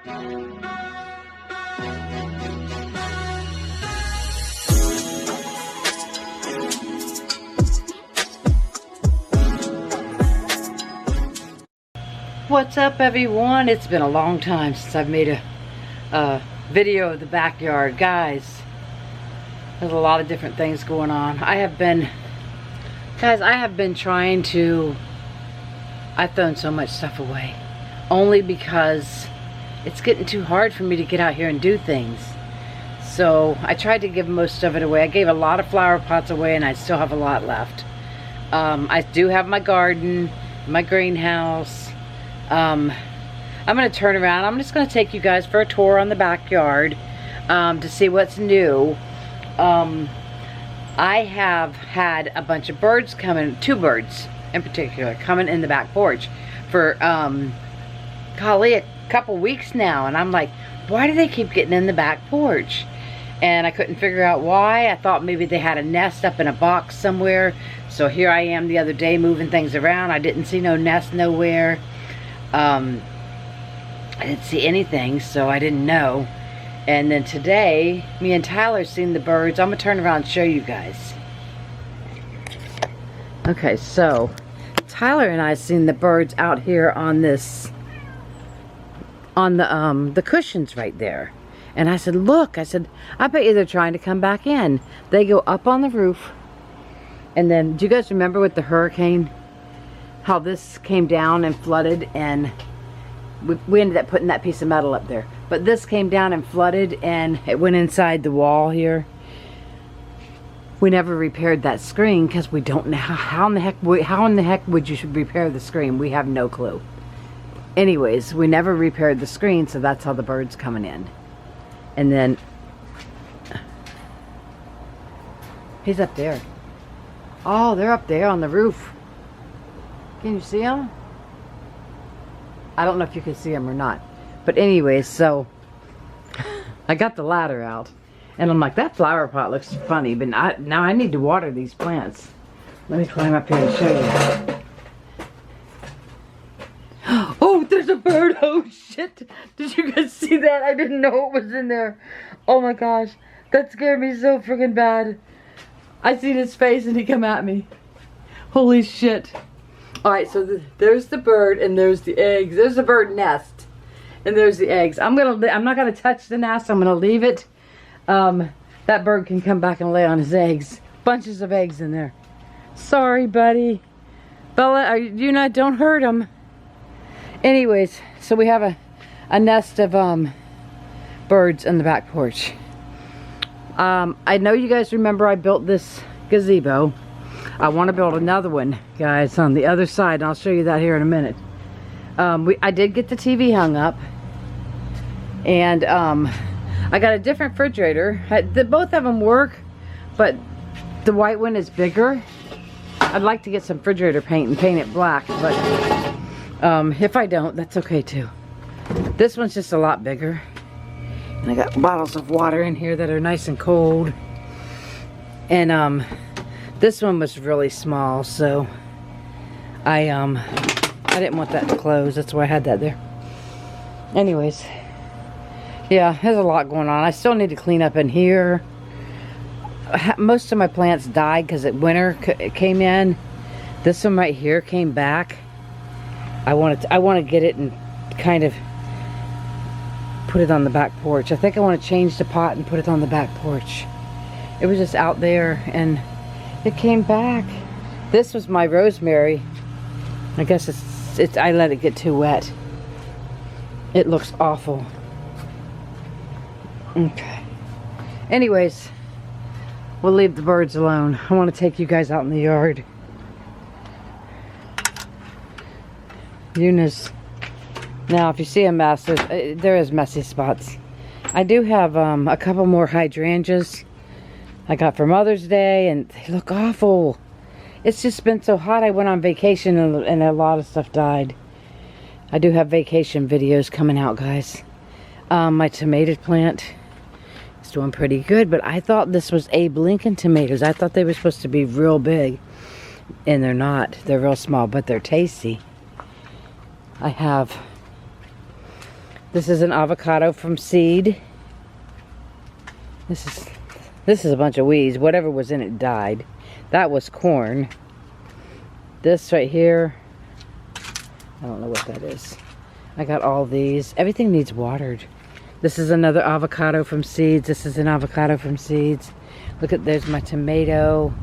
What's up, everyone? It's been a long time since I've made a video of the backyard. Guys, there's a lot of different things going on. I have been trying to, I've thrown so much stuff away only because it's getting too hard for me to get out here and do things. So I tried to give most of it away. I gave a lot of flower pots away and I still have a lot left. I do have my garden, my greenhouse. I'm going to turn around. I'm just going to take you guys for a tour on the backyard to see what's new. I have had a bunch of birds coming, 2 birds in particular, coming in the back porch for, golly, a couple weeks now. And I'm like, why do they keep getting in the back porch? And I couldn't figure out why. I thought maybe they had a nest up in a box somewhere. So here I am the other day moving things around. I didn't see no nest nowhere. I didn't see anything, so I didn't know. And then today, me and Tyler seen the birds. I'm gonna turn around and show you guys. Okay, so Tyler and I seen the birds out here on this, on the cushions right there. And I said, look, I said, I bet you they're trying to come back in. They go up on the roof. And then, do you guys remember with the hurricane? How this came down and flooded, and we ended up putting that piece of metal up there. But this came down and flooded, and it went inside the wall here. We never repaired that screen because we don't know how in the heck would you repair the screen? We have no clue. Anyways, we never repaired the screen, so that's how the bird's coming in. And then he's up there. Oh, they're up there on the roof. Can you see them? I don't know if you can see them or not. But anyways, so I got the ladder out. And I'm like, that flower pot looks funny. But now I need to water these plants. Let me climb up here and show you. Oh, there's a bird. Oh, shit. Did you guys see that? I didn't know it was in there. Oh, my gosh. That scared me so freaking bad. I seen his face and he come at me. Holy shit. Alright, so there's the bird and there's the eggs. There's the bird nest and there's the eggs. I'm not gonna touch the nest. I'm gonna leave it. That bird can come back and lay on his eggs. Bunches of eggs in there. Sorry, buddy. Bella, you not? Don't hurt him. Anyways, so we have a nest of birds in the back porch. I know you guys remember I built this gazebo. I want to build another one, guys, on the other side, and I'll show you that here in a minute. I did get the TV hung up, and I got a different refrigerator. Both of them work, but the white one is bigger. I'd like to get some refrigerator paint and paint it black, but if I don't, that's okay too. This one's just a lot bigger. And I got bottles of water in here that are nice and cold. And this one was really small, so I didn't want that to close. That's why I had that there. Anyways, yeah, there's a lot going on. I still need to clean up in here. Most of my plants died because winter came in. This one right here came back. I want to get it and kind of put it on the back porch. I think I want to change the pot and put it on the back porch. It was just out there and it came back. This was my rosemary. I guess I let it get too wet. It looks awful. Okay. Anyways, we'll leave the birds alone. I want to take you guys out in the yard. Eunice. Now, if you see a mess, there is messy spots. I do have a couple more hydrangeas I got for Mother's Day, and they look awful. It's just been so hot. I went on vacation and a lot of stuff died. I do have vacation videos coming out, guys. My tomato plant is doing pretty good, but I thought this was Abe Lincoln tomatoes. I thought they were supposed to be real big, and they're not. They're real small, but they're tasty. I have This is an avocado from seed. This is a bunch of weeds. Whatever was in it died. That was corn. This right here, I don't know what that is. I got all these. Everything needs watered. This is another avocado from seeds. This is an avocado from seeds. Look at, there's my tomato.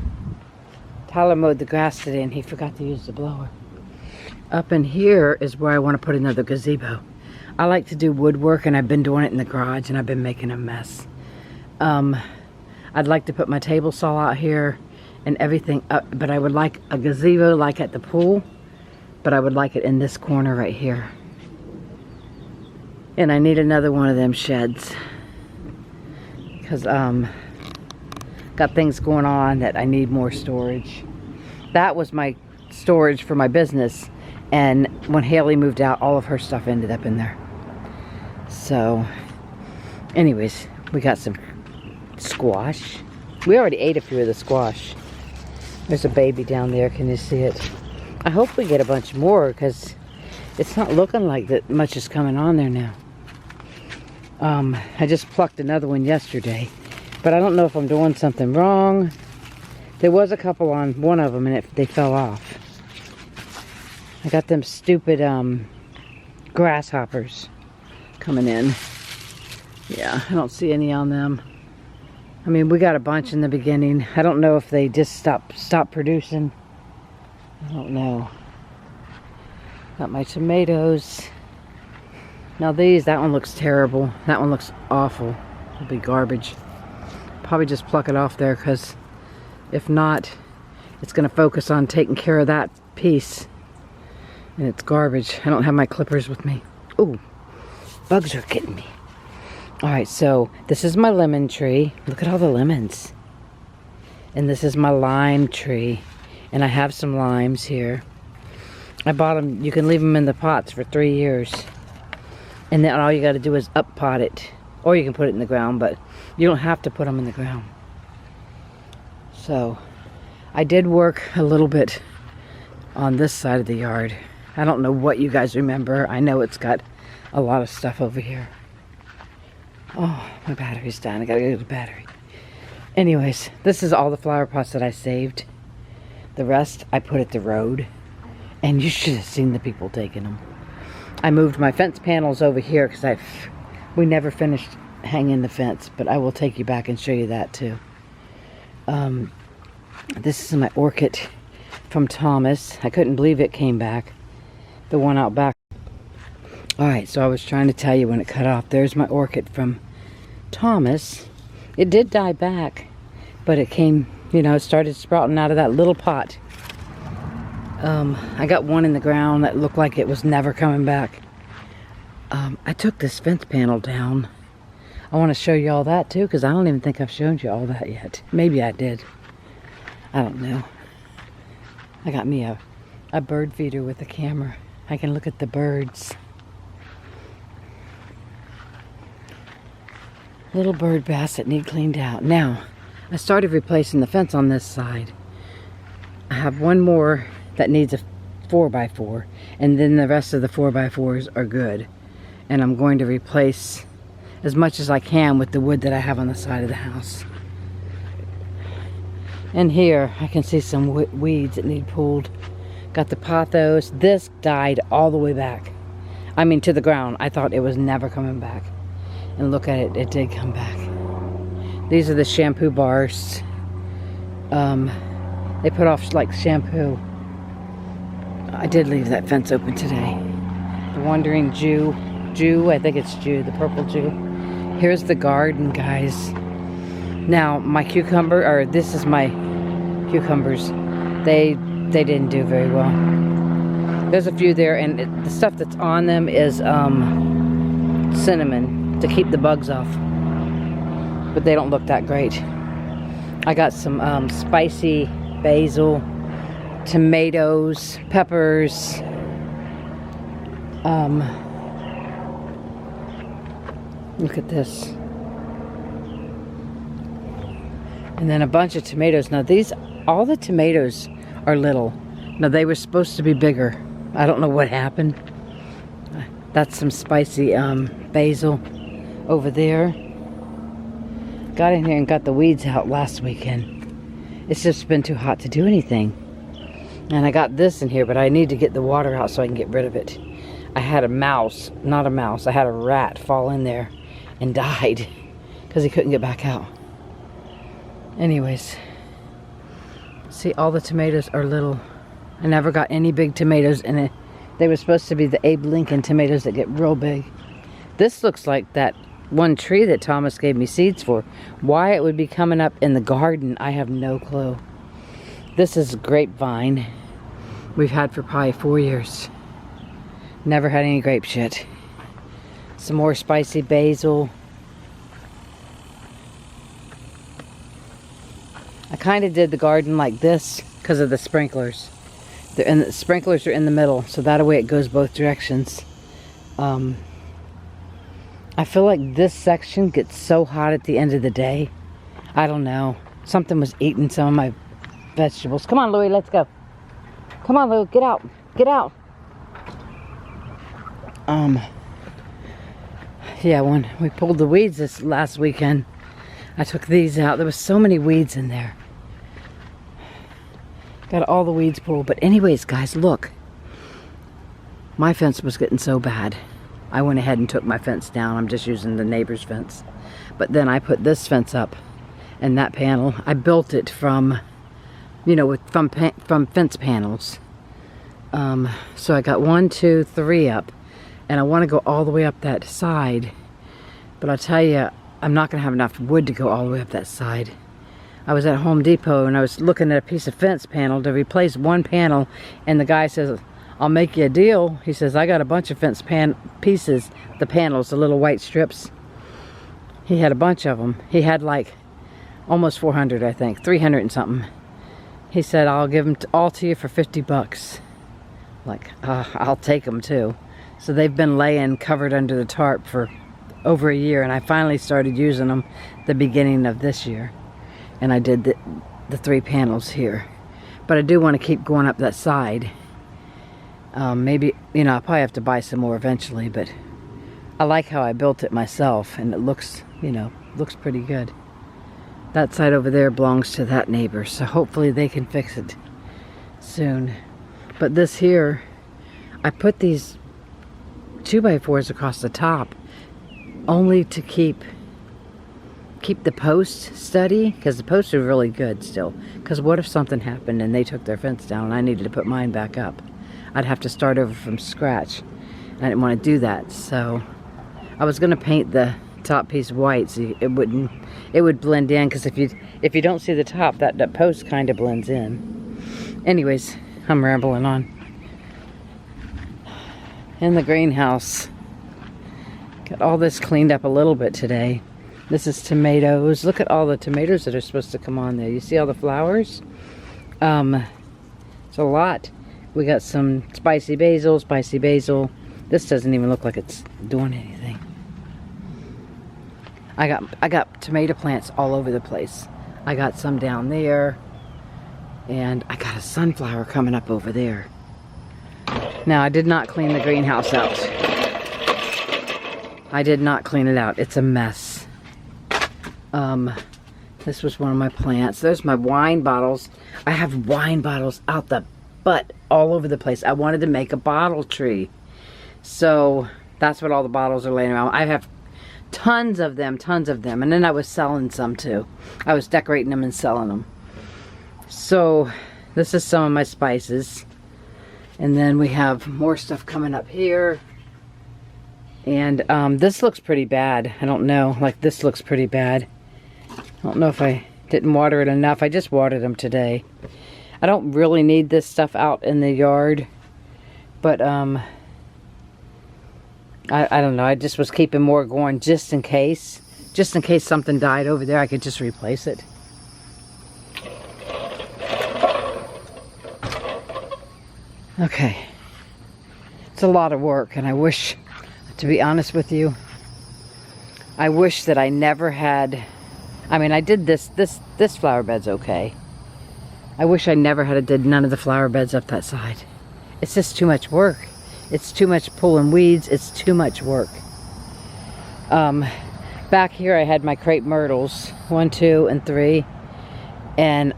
Tyler mowed the grass today and he forgot to use the blower. Up in here is where I want to put another gazebo. I like to do woodwork, and I've been doing it in the garage, and I've been making a mess. I'd like to put my table saw out here and everything up, but I would like a gazebo like at the pool, but I would like it in this corner right here. And I need another one of them sheds because got things going on that I need more storage. That was my storage for my business, and when Haley moved out, all of her stuff ended up in there. So anyways, we got some squash. We already ate a few of the squash. There's a baby down there. Can you see it? I hope we get a bunch more because it's not looking like that much is coming on there now. I just plucked another one yesterday, but I don't know if I'm doing something wrong. There was a couple on one of them and they fell off. I got them stupid grasshoppers coming in. Yeah, I don't see any on them. I mean, we got a bunch in the beginning. I don't know if they just stopped producing. I don't know. Got my tomatoes. Now these, that one looks terrible. That one looks awful. It'll be garbage. Probably just pluck it off there because if not, it's going to focus on taking care of that piece. And it's garbage. I don't have my clippers with me. Ooh, bugs are getting me. Alright, so this is my lemon tree. Look at all the lemons. And this is my lime tree. And I have some limes here. I bought them. You can leave them in the pots for 3 years. And then all you got to do is up pot it. Or you can put it in the ground, but you don't have to put them in the ground. So, I did work a little bit on this side of the yard. I don't know what you guys remember. I know it's got a lot of stuff over here. Oh, my battery's down. I gotta get the battery. Anyways, this is all the flower pots that I saved. The rest I put at the road. And you should have seen the people taking them. I moved my fence panels over here because we never finished hanging the fence, but I will take you back and show you that too. This is my orchid from Thomas. I couldn't believe it came back. The one out back. Alright, so I was trying to tell you when it cut off. There's my orchid from Thomas. It did die back, but it came, you know, it started sprouting out of that little pot. I got one in the ground that looked like it was never coming back. I took this fence panel down. I want to show you all that too, because I don't even think I've shown you all that yet. Maybe I did. I don't know. I got me a bird feeder with a camera. I can look at the birds. Little bird bass that need cleaned out. Now, I started replacing the fence on this side. I have one more that needs a 4x4, and then the rest of the 4x4s are good. And I'm going to replace as much as I can with the wood that I have on the side of the house. And here I can see some weeds that need pulled. Got the pothos. This died all the way back. I mean, to the ground. I thought it was never coming back. And look at it, it did come back. These are the shampoo bars. They put off like shampoo. I did leave that fence open today. The Wandering Jew, I think it's Jew, the purple Jew. Here's the garden, guys. Now, my cucumber, or this is my cucumbers. They didn't do very well. There's a few there, and the stuff that's on them is cinnamon to keep the bugs off. But they don't look that great. I got some spicy basil, tomatoes, peppers, look at this. And then a bunch of tomatoes. Now these, all the tomatoes are little. Now they were supposed to be bigger. I don't know what happened. That's some spicy basil over there. Got in here and got the weeds out last weekend. It's just been too hot to do anything. And I got this in here, but I need to get the water out so I can get rid of it. I had a mouse, not a mouse, I had a rat fall in there and died because he couldn't get back out. Anyways, see, all the tomatoes are little. I never got any big tomatoes in it. They were supposed to be the Abe Lincoln tomatoes that get real big. This looks like that one tree that Thomas gave me seeds for. Why it would be coming up in the garden, I have no clue. This is grapevine we've had for probably 4 years. Never had any grapes yet. Some more spicy basil. I kind of did the garden like this because of the sprinklers. The sprinklers are in the middle, so that way it goes both directions. I feel like this section gets so hot at the end of the day. I don't know. Something was eating some of my vegetables. Come on, Louie, let's go. Come on, Louie, get out. Get out. Yeah, when we pulled the weeds this last weekend, I took these out. There was so many weeds in there. Got all the weeds pulled. But anyways, guys, look. My fence was getting so bad. I went ahead and took my fence down. I'm just using the neighbor's fence. But then I put this fence up. And that panel, I built it from, you know, from fence panels. So I got 1, 2, 3 up. And I want to go all the way up that side. But I'll tell you, I'm not going to have enough wood to go all the way up that side. I was at Home Depot and I was looking at a piece of fence panel to replace one panel. And the guy says, I'll make you a deal. He says, I got a bunch of fence pieces, the panels, the little white strips. He had a bunch of them. He had like almost 400, I think, 300 and something. He said, I'll give them all to you for 50 bucks. Like, I'll take them too. So they've been laying covered under the tarp for over a year, and I finally started using them the beginning of this year. And I did the 3 panels here. But I do want to keep going up that side. Maybe, you know, I'll probably have to buy some more eventually, but I like how I built it myself, and it looks, you know, looks pretty good. That side over there belongs to that neighbor, so hopefully they can fix it soon. But this here, I put these 2x4s across the top only to keep the posts steady, because the posts are really good still. Because what if something happened and they took their fence down and I needed to put mine back up? I'd have to start over from scratch. I didn't want to do that, so I was going to paint the top piece white so it would blend in, because if you don't see the top, that post kind of blends in. Anyways, I'm rambling on. In the greenhouse, got all this cleaned up a little bit today. This is tomatoes. Look at all the tomatoes that are supposed to come on there. You see all the flowers? It's a lot. We got some spicy basil. This doesn't even look like it's doing anything. I got tomato plants all over the place. I got some down there, and I got a sunflower coming up over there. Now, I did not clean the greenhouse out. I did not clean it out. It's a mess. This was one of my plants. There's my wine bottles. I have wine bottles out the butt all over the place. I wanted to make a bottle tree. So that's what all the bottles are laying around. I have tons of them. And then I was selling some too. I was decorating them and selling them. So this is some of my spices. And then we have more stuff coming up here. And this looks pretty bad. I don't know. Like, this looks pretty bad. I don't know if I didn't water it enough. I just watered them today. I don't really need this stuff out in the yard. But, I don't know. I just was keeping more going just in case. Just in case something died over there, I could just replace it. Okay. It's a lot of work, and I wish, to be honest with you, I wish that I never had, I mean, I did this flower bed's okay. I wish I never had did none of the flower beds up that side. It's just too much work. It's too much pulling weeds. It's too much work. Back here I had my crepe myrtles, 1, 2, and 3, and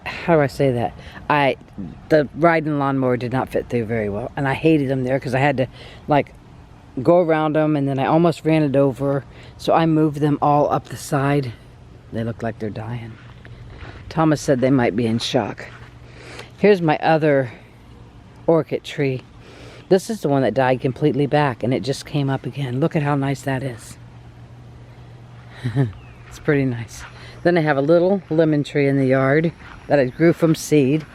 how do I say that? The riding lawnmower did not fit through very well, and I hated them there because I had to like go around them, and then I almost ran it over, so I moved them all up the side. They look like they're dying. Thomas said they might be in shock. Here's my other orchid tree. This is the one that died completely back, and it just came up again. Look at how nice that is. It's pretty nice. Then I have a little lemon tree in the yard that I grew from seed.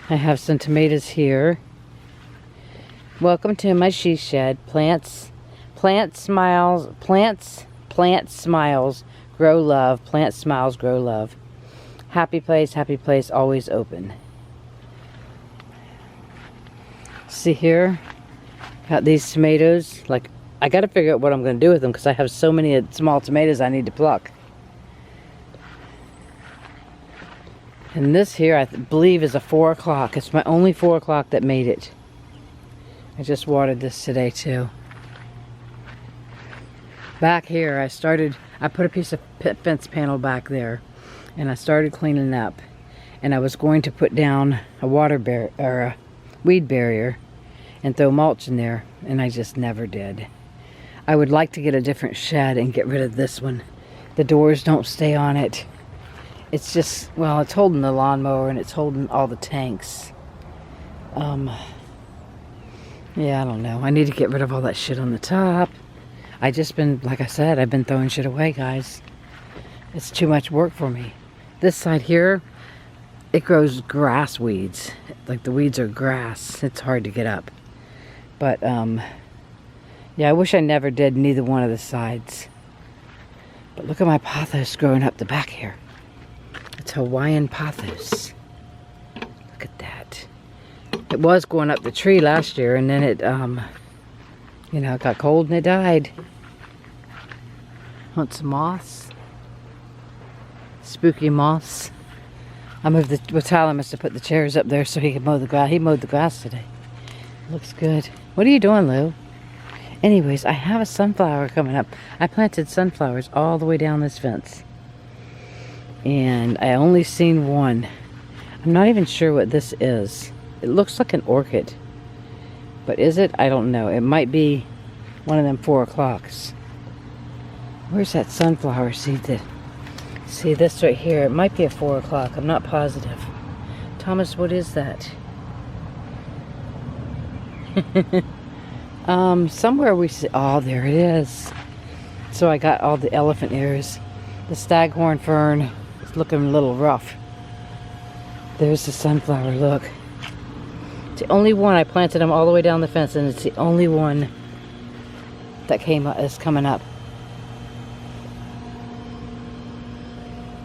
I have some tomatoes here. Welcome to my she shed. Plants smiles, grow love. Plant smiles, grow love. Happy place, always open. See here, got these tomatoes. Like, I gotta figure out what I'm gonna do with them because I have so many small tomatoes I need to pluck. And this here, I believe, is a 4 o'clock. It's my only 4 o'clock that made it. I just watered this today too. Back here, I put a piece of fence panel back there, and I started cleaning up. And I was going to put down a weed barrier and throw mulch in there, and I just never did. I would like to get a different shed and get rid of this one. The doors don't stay on it. It's just, well, it's holding the lawnmower and it's holding all the tanks. Yeah, I don't know. I need to get rid of all that shit on the top. I just been, like I said, I've been throwing shit away, guys. It's too much work for me. This side here, it grows grass weeds. Like, the weeds are grass. It's hard to get up. But, yeah, I wish I never did neither one of the sides. But look at my pothos growing up the back here. It's Hawaiian pothos. Look at that. It was going up the tree last year, and then it, you know, it got cold and it died. Want some moths? Spooky moths. I moved Tyler must have put the chairs up there so he could mow the grass. He mowed the grass today. Looks good. What are you doing, Lou? Anyways, I have a sunflower coming up. I planted sunflowers all the way down this fence. And I only seen one. I'm not even sure what this is. It looks like an orchid. But is it? I don't know. It might be one of them 4 o'clocks. Where's that sunflower seed that... See this right here? It might be a 4 o'clock. I'm not positive. Thomas, what is that? Somewhere we see... Oh, there it is. So I got all the elephant ears. The staghorn fern is looking a little rough. There's the sunflower, look. It's the only one. I planted them all the way down the fence, and it's the only one that is coming up.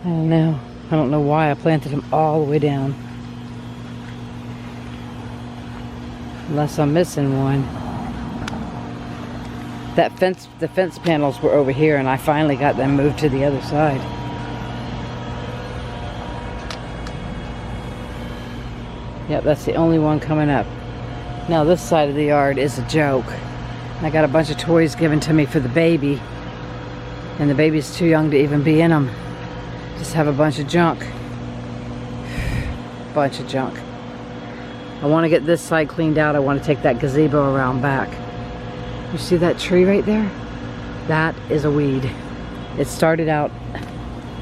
I don't know. I don't know why I planted them all the way down. Unless I'm missing one. The fence panels were over here, and I finally got them moved to the other side. Yep, that's the only one coming up. Now this side of the yard is a joke. I got a bunch of toys given to me for the baby, and the baby's too young to even be in them. Just have a bunch of junk. Bunch of junk. I want to get this side cleaned out. I want to take that gazebo around back. You see that tree right there? That is a weed. It started out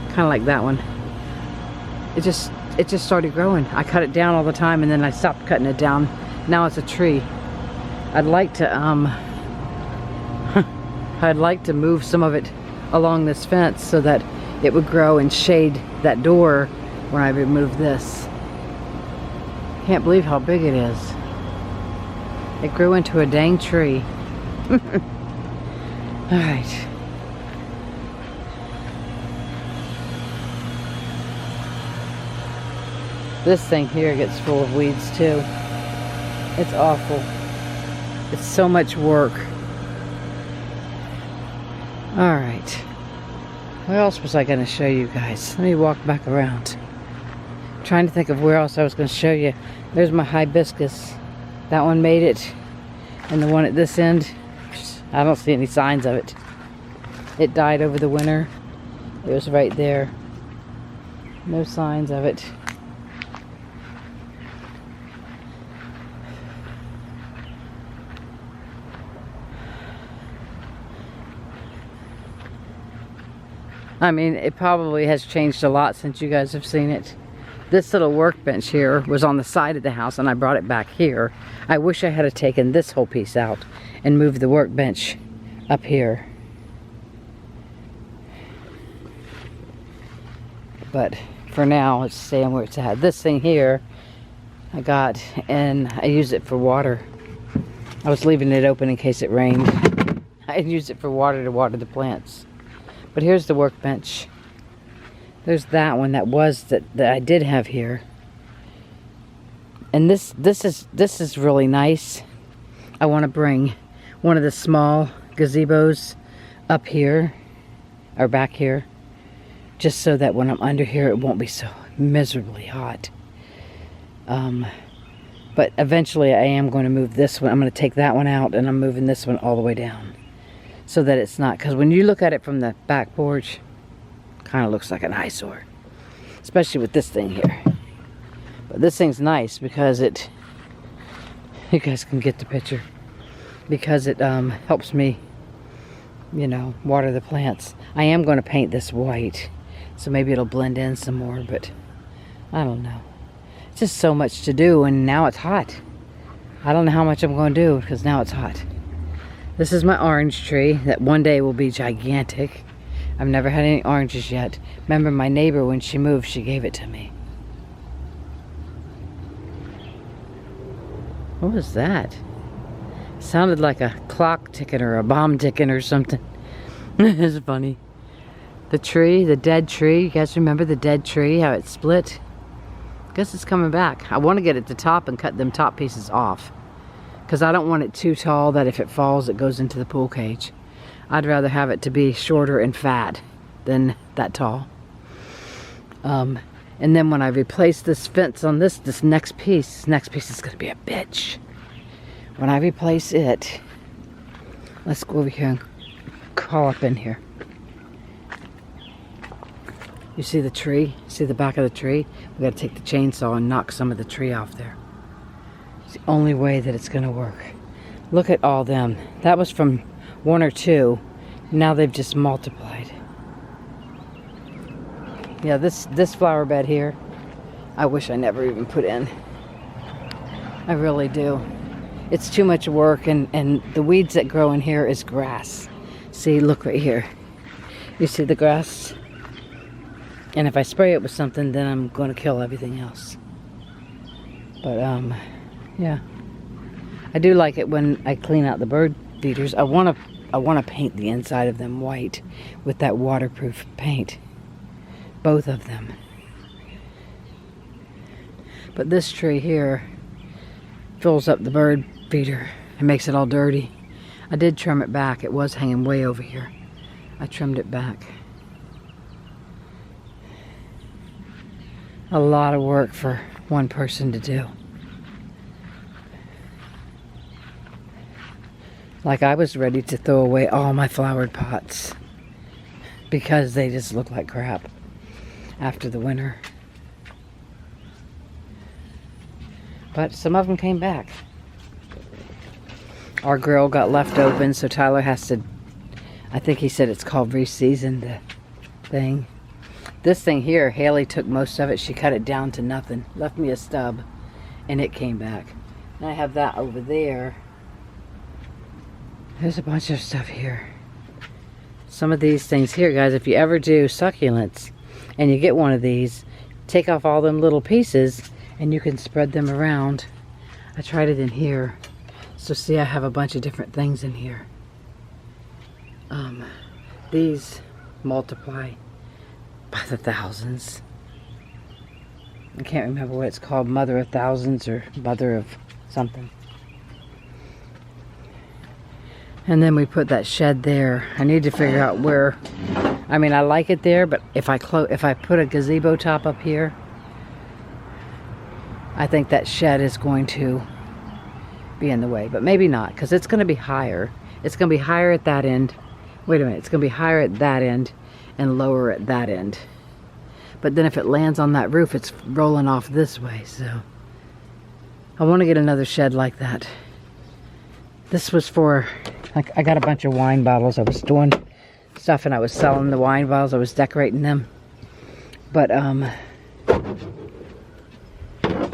kind of like that one. It just started growing. I cut it down all the time, and then I stopped cutting it down. Now it's a tree. I'd like to I'd like to move some of it along this fence so that it would grow and shade that door when I remove this. Can't believe how big it is. It grew into a dang tree. Alright. This thing here gets full of weeds too. It's awful. It's so much work. Alright. What else was I going to show you guys? Let me walk back around. I'm trying to think of where else I was going to show you. There's my hibiscus. That one made it. And the one at this end, I don't see any signs of it. It died over the winter. It was right there. No signs of it. I mean, it probably has changed a lot since you guys have seen it. This little workbench here was on the side of the house and I brought it back here. I wish I had taken this whole piece out and moved the workbench up here. But for now, it's staying where it's at. This thing here I got and I use it for water. I was leaving it open in case it rained. I use it for water to water the plants. But here's the workbench. There's that one that I did have here. And this is really nice. I want to bring one of the small gazebos up here or back here, just so that when I'm under here it won't be so miserably hot. But eventually I am going to move this one. I'm going to take that one out and I'm moving this one all the way down, so that it's not, because when you look at it from the back porch, it kind of looks like an eyesore, especially with this thing here. But this thing's nice because it, you guys can get the picture, because it helps me, you know, water the plants. I am going to paint this white, so maybe it'll blend in some more, but I don't know. It's just so much to do, and now it's hot. I don't know how much I'm going to do because now it's hot. This is my orange tree that one day will be gigantic. I've never had any oranges yet. Remember my neighbor, when she moved, she gave it to me. What was that? It sounded like a clock ticking or a bomb ticking or something. It's funny. The tree, the dead tree. You guys remember the dead tree, how it split? I guess it's coming back. I want to get it to top and cut them top pieces off, because I don't want it too tall that if it falls it goes into the pool cage. I'd rather have it to be shorter and fat than that tall. And then when I replace this fence on this next piece is going to be a bitch. When I replace it, let's go over here and crawl up in here. You see the tree? See the back of the tree? We got to take the chainsaw and knock some of the tree off there. It's the only way that it's going to work. Look at all them. That was from 1 or 2. Now they've just multiplied. Yeah, this flower bed here, I wish I never even put in. I really do. It's too much work, and the weeds that grow in here is grass. See, look right here. You see the grass? And if I spray it with something, then I'm going to kill everything else. But yeah, I do like it when I clean out the bird feeders. I want to paint the inside of them white with that waterproof paint, both of them. But this tree here fills up the bird feeder and makes it all dirty. I did trim it back. It was hanging way over here. I trimmed it back. A lot of work for one person to do. Like, I was ready to throw away all my flowered pots because they just look like crap after the winter. But some of them came back. Our grill got left open, so Tyler has to, I think he said it's called re-season the thing. This thing here, Haley took most of it. She cut it down to nothing. Left me a stub, and it came back. And I have that over there. There's a bunch of stuff here. Some of these things here, guys, if you ever do succulents, and you get one of these, take off all them little pieces, and you can spread them around. I tried it in here. So see, I have a bunch of different things in here. These multiply by the thousands. I can't remember what it's called, mother of thousands or mother of something. And then we put that shed there. I need to figure out where. I mean, I like it there, but if I put a gazebo top up here, I think that shed is going to be in the way, but maybe not, because it's going to be higher. It's going to be higher at that end. Wait a minute, it's going to be higher at that end and lower at that end. But then if it lands on that roof, it's rolling off this way, so I want to get another shed like that. This was for, like, I got a bunch of wine bottles. I was doing stuff and I was selling the wine bottles. I was decorating them. But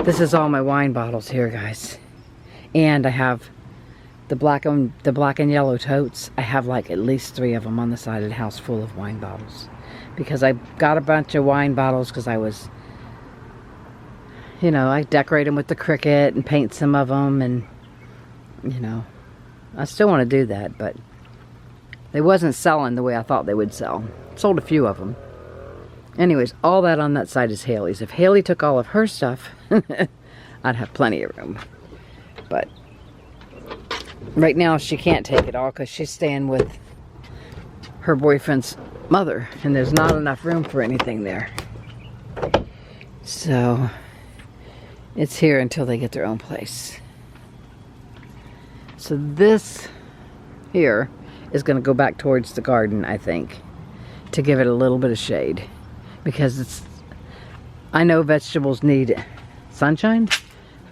this is all my wine bottles here, guys. And I have the black and yellow totes. I have like at least 3 of them on the side of the house full of wine bottles. Because I got a bunch of wine bottles because I was, you know, I decorate them with the cricket and paint some of them, and, you know, I still want to do that, but they wasn't selling the way I thought they would sell. Sold a few of them. Anyways, all that on that side is Haley's. If Haley took all of her stuff, I'd have plenty of room. But right now she can't take it all because she's staying with her boyfriend's mother, and there's not enough room for anything there. So it's here until they get their own place. So this here is going to go back towards the garden, I think, to give it a little bit of shade, because it's, I know vegetables need sunshine,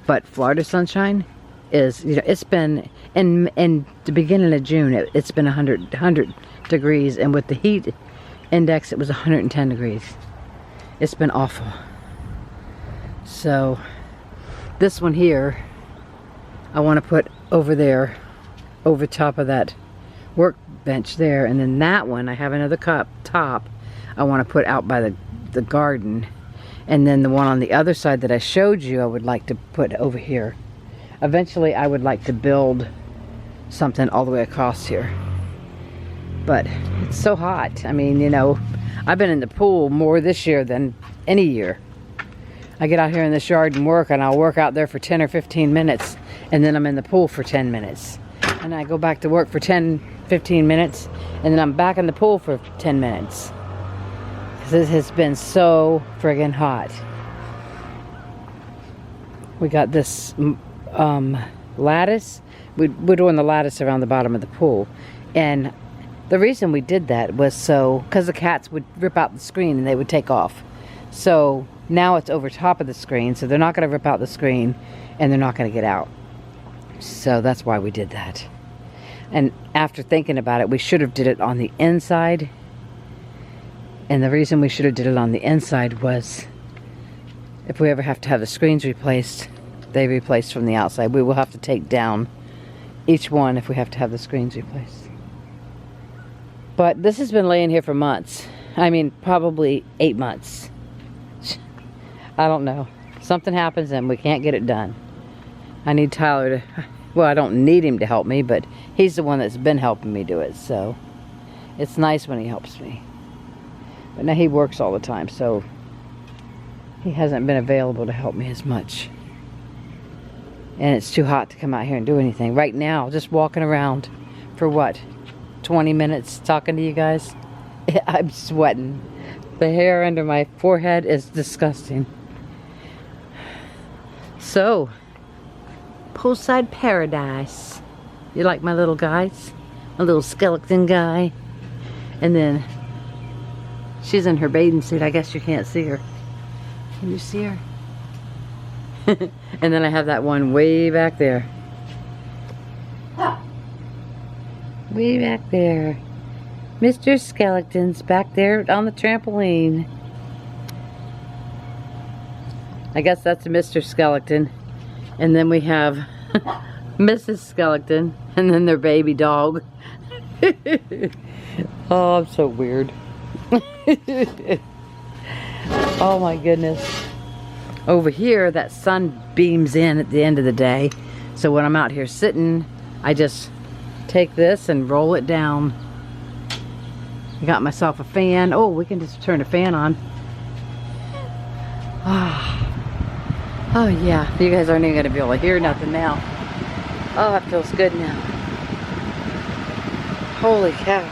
but Florida sunshine is, you know, it's been in the beginning of June, it's been 100 degrees, and with the heat index it was 110 degrees. It's been awful. So this one here I want to put over there, over top of that workbench there, and then that one I have another top I want to put out by the garden, and then the one on the other side that I showed you I would like to put over here. Eventually I would like to build something all the way across here, but it's so hot. I mean, you know, I've been in the pool more this year than any year. I get out here in this yard and work, and I'll work out there for 10 or 15 minutes, and then I'm in the pool for 10 minutes. And I go back to work for 10, 15 minutes, and then I'm back in the pool for 10 minutes. This has been so friggin' hot. We got this lattice. We're doing the lattice around the bottom of the pool, and the reason we did that was because the cats would rip out the screen and they would take off. So now it's over top of the screen, so they're not going to rip out the screen and they're not going to get out. So that's why we did that. And after thinking about it, we should have did it on the inside. And the reason we should have did it on the inside was if we ever have to have the screens replaced, they replaced from the outside. We will have to take down each one if we have to have the screens replaced. But this has been laying here for months. I mean, probably 8 months. I don't know. Something happens and we can't get it done. I need Tyler to, well, I don't need him to help me, but he's the one that's been helping me do it, so it's nice when he helps me. But now he works all the time, so he hasn't been available to help me as much. And it's too hot to come out here and do anything. Right now, just walking around for what, 20 minutes talking to you guys? I'm sweating. The hair under my forehead is disgusting. So, poolside paradise. You like my little guys? My little skeleton guy. And then she's in her bathing suit. I guess you can't see her. Can you see her? And then I have that one way back there. Way back there. Mr. Skeleton's back there on the trampoline. I guess that's Mr. Skeleton. And then we have Mrs. Skeleton. And then their baby dog. Oh, I'm so weird. Oh my goodness. Over here, that sun beams in at the end of the day. So when I'm out here sitting, I just take this and roll it down. I got myself a fan. Oh, we can just turn a fan on. Oh yeah, you guys aren't even gonna be able to hear nothing now. Oh, it feels good now. Holy cow.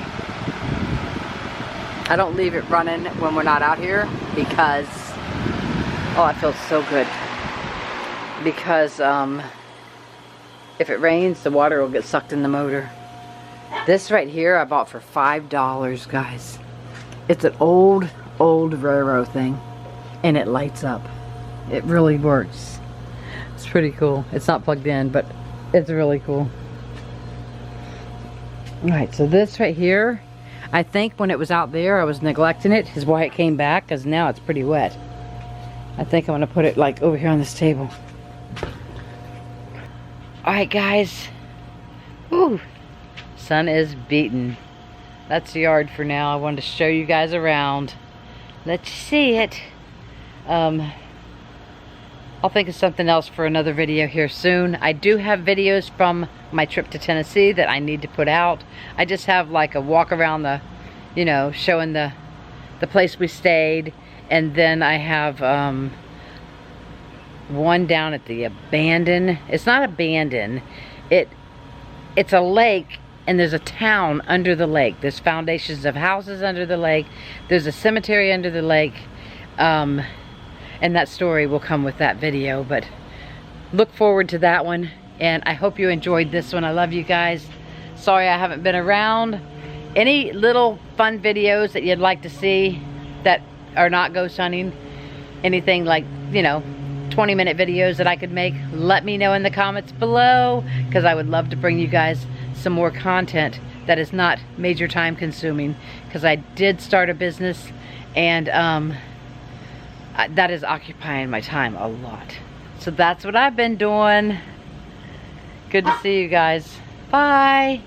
I don't leave it running when we're not out here because, oh, it feels so good. because if it rains, the water will get sucked in the motor. This right here I bought for $5, guys. It's an old railroad thing, and it lights up. It really works. It's pretty cool. It's not plugged in, but it's really cool. Alright, so this right here, I think when it was out there I was neglecting it, is why it came back, because now it's pretty wet. I think I'm going to put it like over here on this table. Alright guys. Woo! Sun is beaten. That's the yard for now. I wanted to show you guys around. Let you see it. I'll think of something else for another video here soon. I do have videos from my trip to Tennessee that I need to put out. I just have like a walk around the, you know, showing the place we stayed. And then I have one down at the abandoned. It's not abandoned. It's a lake, and there's a town under the lake. There's foundations of houses under the lake. There's a cemetery under the lake. And that story will come with that video, but look forward to that one. And I hope you enjoyed this one. I love you guys. Sorry I haven't been around. Any little fun videos that you'd like to see that are not ghost hunting, anything like, you know, 20-minute videos that I could make, let me know in the comments below, because I would love to bring you guys some more content that is not major time consuming, because I did start a business, and that is occupying my time a lot. So that's what I've been doing. Good to see you guys. Bye.